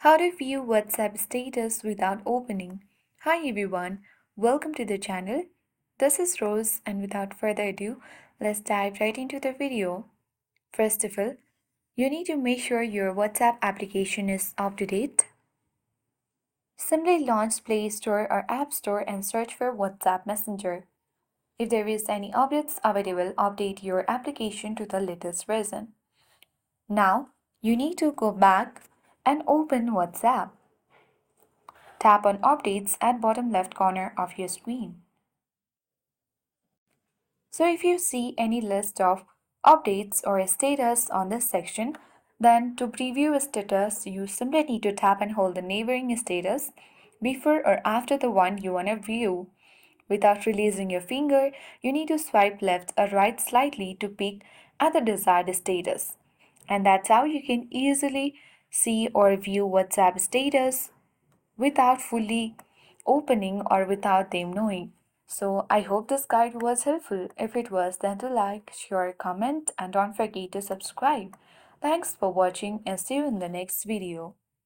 How to view WhatsApp status without opening. Hi everyone, welcome to the channel. This is Rose, and without further ado, let's dive right into the video. First of all, you need to make sure your WhatsApp application is up to date. Simply launch Play Store or App Store and search for WhatsApp Messenger. If there is any updates available, update your application to the latest version. Now, you need to go back and open WhatsApp. Tap on Updates at bottom left corner of your screen. So if you see any list of updates or a status on this section, then to preview a status, you simply need to tap and hold the neighboring status before or after the one you want to view. Without releasing your finger, you need to swipe left or right slightly to peek at the desired status. And that's how you can easily see or view WhatsApp status without fully opening or without them knowing. So I hope this guide was helpful. If it was, then do like, share, comment, and don't forget to subscribe. Thanks for watching and see you in the next video.